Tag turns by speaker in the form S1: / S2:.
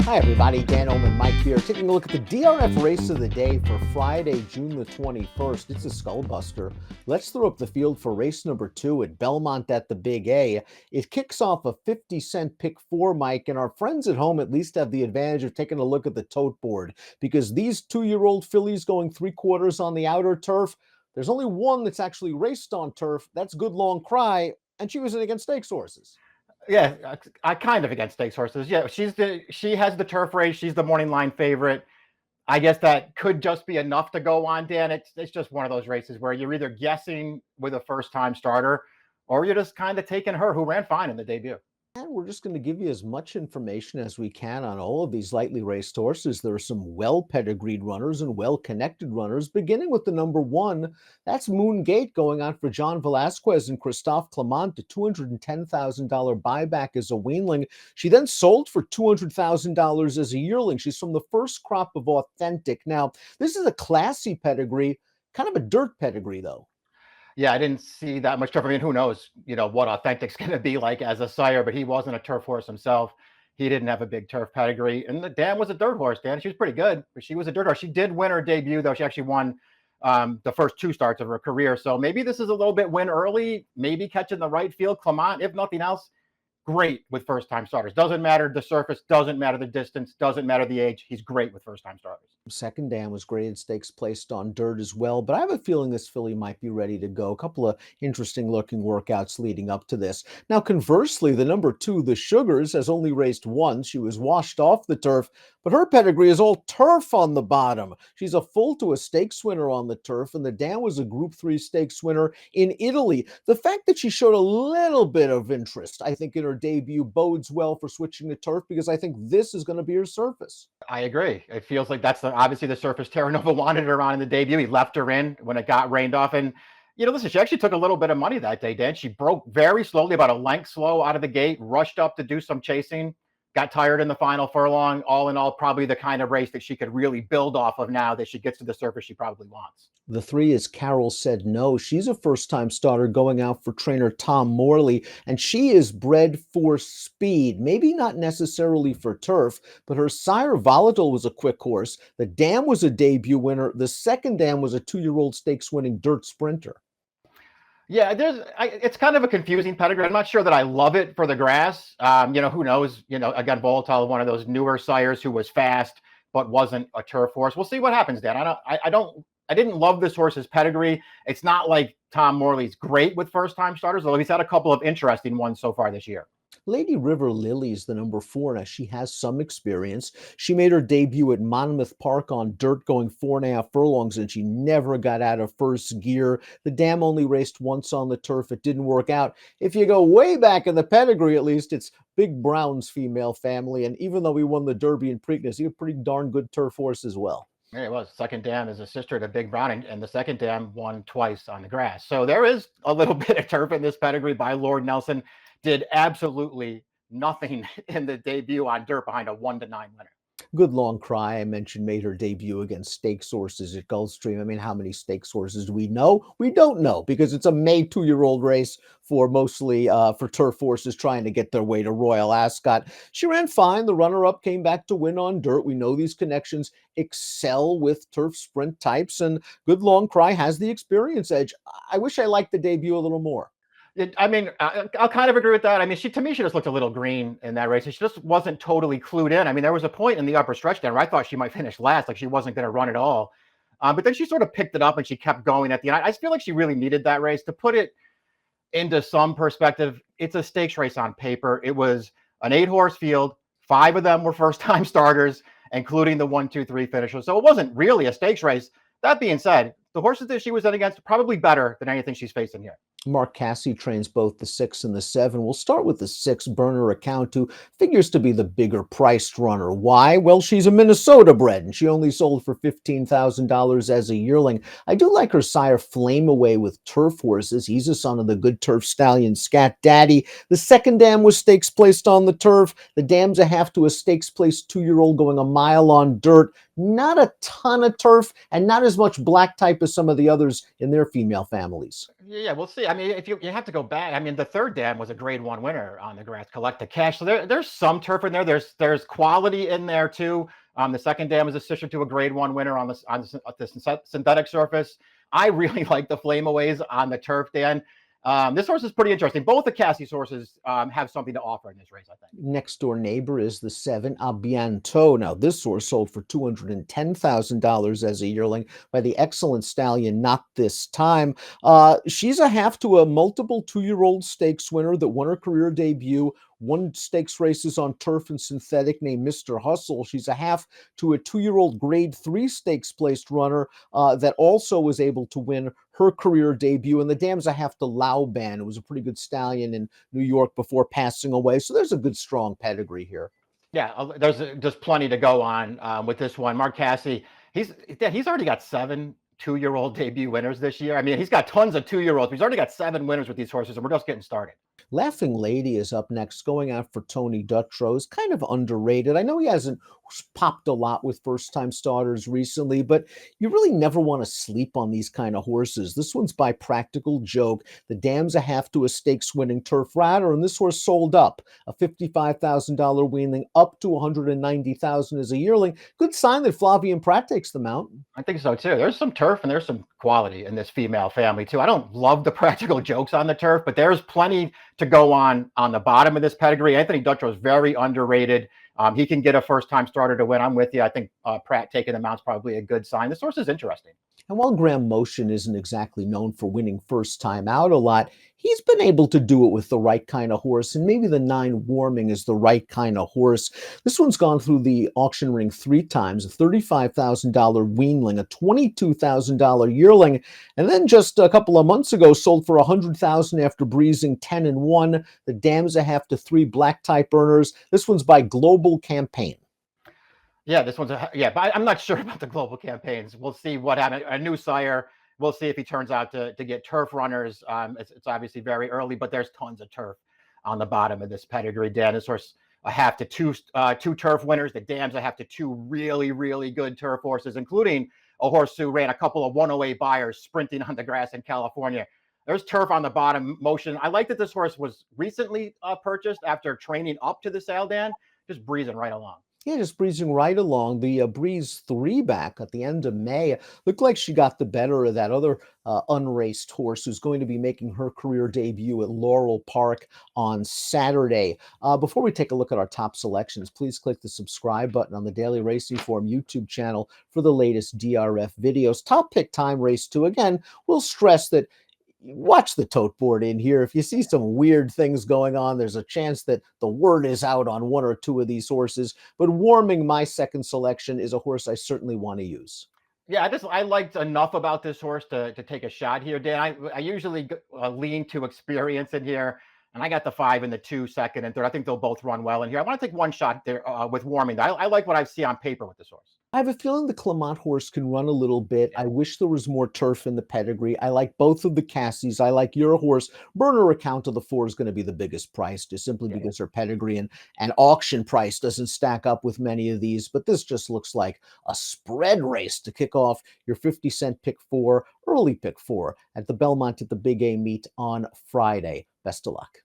S1: Hi, everybody. Dan Illman and Mike Beer taking a look at the DRF race of the day for Friday, June the 21st. It's a skullbuster. Let's throw up the field for race number 2 at Belmont at the Big A. It kicks off a 50-cent pick 4, Mike, and our friends at home at least have the advantage of taking a look at the tote board because these 2-year-old fillies going 3/4 on the outer turf, there's only one that's actually raced on turf. That's Good Long Cry, and she was in against stakes horses.
S2: Yeah, I kind of against stakes horses. Yeah, she has the turf race. She's the morning line favorite. I guess that could just be enough to go on, Dan. It's just one of those races where you're either guessing with a first-time starter or you're just kind of taking her, who ran fine in the debut.
S1: And we're just going to give you as much information as we can on all of these lightly raced horses. There are some well-pedigreed runners and well-connected runners, beginning with the number 1. That's Moon Gate going on for John Velasquez and Christophe Clement, a $210,000 buyback as a weanling. She then sold for $200,000 as a yearling. She's from the first crop of Authentic. Now, this is a classy pedigree, kind of a dirt pedigree, though.
S2: Yeah, I didn't see that much turf. I mean, who knows, what Authentic's going to be like as a sire, but he wasn't a turf horse himself. He didn't have a big turf pedigree. And the Dan was a dirt horse, Dan. She was pretty good, but she was a dirt horse. She did win her debut, though. She actually won the first 2 starts of her career. So maybe this is a little bit win early, maybe catching the right field. Clement, if nothing else, great with first-time starters. Doesn't matter the surface, doesn't matter the distance, doesn't matter the age. He's great with first-time starters.
S1: Second dam was graded stakes placed on dirt as well, but I have a feeling this filly might be ready to go. A couple of interesting looking workouts leading up to this. Now, conversely, the number 2, the Sugars, has only raced once. She was washed off the turf, but her pedigree is all turf on the bottom. She's a full to a stakes winner on the turf, and the dam was a Group 3 stakes winner in Italy. The fact that she showed a little bit of interest, I think, in her debut bodes well for switching to turf because I think this is going to be her surface.
S2: I agree. It feels like that's obviously the surface Terranova wanted her on in the debut. He left her in when it got rained off. And, listen, she actually took a little bit of money that day, Dan. She broke very slowly, about a length slow out of the gate, rushed up to do some chasing, got tired in the final furlong. All in all, probably the kind of race that she could really build off of now that she gets to the surface she probably wants.
S1: The 3 is Carol Said No. She's a first-time starter going out for trainer Tom Morley, and she is bred for speed. Maybe not necessarily for turf, but her sire Volatile was a quick horse. The dam was a debut winner. The second dam was a 2-year-old stakes-winning dirt sprinter.
S2: Yeah, it's kind of a confusing pedigree. I'm not sure that I love it for the grass. Who knows? Again, Volatile, one of those newer sires who was fast but wasn't a turf horse. We'll see what happens, Dan. I didn't love this horse's pedigree. It's not like Tom Morley's great with first-time starters, although he's had a couple of interesting ones so far this year.
S1: Lady River Lily is the number 4. Now, she has some experience. She made her debut at Monmouth Park on dirt going 4.5 furlongs, and she never got out of first gear. The dam only raced once on the turf. It didn't work out. If you go way back in the pedigree, at least, it's Big Brown's female family, and even though he won the Derby and Preakness, he's a pretty darn good turf horse as well.
S2: There it was. Second dam is a sister to Big Brown, and the second dam won twice on the grass. So there is a little bit of turf in this pedigree by Lord Nelson. Did absolutely nothing in the debut on dirt behind a 1-9 winner.
S1: Good Long Cry, I mentioned, made her debut against stakes horses at Gulfstream. I mean, how many stakes horses do we know? We don't know because it's a May 2-year-old race for mostly for turf horses trying to get their way to Royal Ascot. She ran fine. The runner-up came back to win on dirt. We know these connections excel with turf sprint types, and Good Long Cry has the experience edge. I wish I liked the debut a little more.
S2: I'll kind of agree with that. I mean, to me, she just looked a little green in that race. She just wasn't totally clued in. I mean, there was a point in the upper stretch there where I thought she might finish last, like she wasn't going to run at all. But then she sort of picked it up and she kept going at the end. I just feel like she really needed that race. To put it into some perspective, it's a stakes race on paper. It was an 8-horse field. 5 of them were first-time starters, including the 1, 2, 3 finishers. So it wasn't really a stakes race. That being said, the horses that she was in against are probably better than anything she's facing here.
S1: Mark Cassie trains both the 6 and the 7. We'll start with the 6, Burner Account, who figures to be the bigger priced runner. Why? Well, she's a Minnesota bred, and she only sold for $15,000 as a yearling. I do like her sire Flame Away with turf horses. He's a son of the good turf stallion Scat Daddy. The second dam was stakes placed on the turf. The dam's a half to a stakes placed 2-year-old going a mile on dirt. not a ton of turf and not as much black type as some of the others in their female families.
S2: Yeah, we'll see. I mean, if you have to go back, I mean, the third dam was a grade one winner on the grass collect the cash. So there's some turf in there. There's quality in there too. The second dam is a sister to a grade one winner on the synthetic surface. I really like the flameaways on the turf, Dan. This horse is pretty interesting. Both the Cassie's horses have something to offer in this race, I think.
S1: Next door neighbor is the 7 Abiento. Now, this horse sold for $210,000 as a yearling by the excellent stallion Not This Time. She's a half to a multiple 2-year-old stakes winner that won her career debut, won stakes races on turf and synthetic named Mr. Hustle. She's a half to a 2-year-old grade 3 stakes placed runner that also was able to win her career debut. And the dam's a half to Lauban, who was a pretty good stallion in New York before passing away. So there's a good, strong pedigree here.
S2: Yeah, there's plenty to go on with this one. Mark Cassie, he's already got 7 2-year-old debut winners this year. I mean, he's got tons of 2-year-olds. He's already got 7 winners with these horses, and we're just getting started.
S1: Laughing Lady is up next, going out for Tony Dutrow. Is kind of underrated. I know he hasn't popped a lot with first-time starters recently, but you really never want to sleep on these kind of horses. This one's by Practical Joke. The dam's a half to a stakes-winning turf rider, and this horse sold up. A $55,000 weanling up to $190,000 as a yearling. Good sign that Flavien Prat takes the mount.
S2: I think so too. There's some turf and there's some quality in this female family too. I don't love the Practical Jokes on the turf, but there's plenty to go on the bottom of this pedigree. Anthony Dutrow is very underrated. He can get a first-time starter to win. I'm with you. I think Pratt taking the mount's probably a good sign. This horse is interesting.
S1: And while Graham Motion isn't exactly known for winning first time out a lot, he's been able to do it with the right kind of horse, and maybe the 9 Warming is the right kind of horse. This one's gone through the auction ring 3 times, a $35,000 weanling, a $22,000 yearling, and then just a couple of months ago sold for $100,000 after breezing 10-1. The dam's a half to 3 black type earners. This one's by Global Campaign.
S2: Yeah, this one's but I'm not sure about the global campaigns. We'll see what happens. A new sire. We'll see if he turns out to get turf runners. It's obviously very early, but there's tons of turf on the bottom of this pedigree. Dan, this horse a half to 2 turf winners. The dam's a half to 2 really, really good turf horses, including a horse who ran a couple of 108 buyers sprinting on the grass in California. There's turf on the bottom. Motion. I like that this horse was recently purchased after training up to the sale, Dan, just breezing right along.
S1: Yeah, just breezing right along. The Breeze 3 back at the end of May looked like she got the better of that other unraced horse who's going to be making her career debut at Laurel Park on Saturday. Before we take a look at our top selections, please click the subscribe button on the Daily Racing Form YouTube channel for the latest DRF videos. Top pick time race 2. Again, we'll stress that watch the tote board in here. If you see some weird things going on, there's a chance that the word is out on 1 or 2 of these horses. But Warming, my second selection, is a horse I certainly want to use.
S2: Yeah, I liked enough about this horse to take a shot here, Dan. I usually lean to experience in here, and I got the 5 and the 2 second and third. I think they'll both run well in here. I want to take one shot there with Warming. I like what I see on paper with this horse.
S1: I have a feeling the Clement horse can run a little bit. I wish there was more turf in the pedigree. I like both of the Cassies. I like your horse. Burner account of the 4 is going to be the biggest price, just simply because her pedigree and auction price doesn't stack up with many of these. But this just looks like a spread race to kick off your 50-cent pick 4, early pick 4 at the Belmont at the Big A meet on Friday. Best of luck.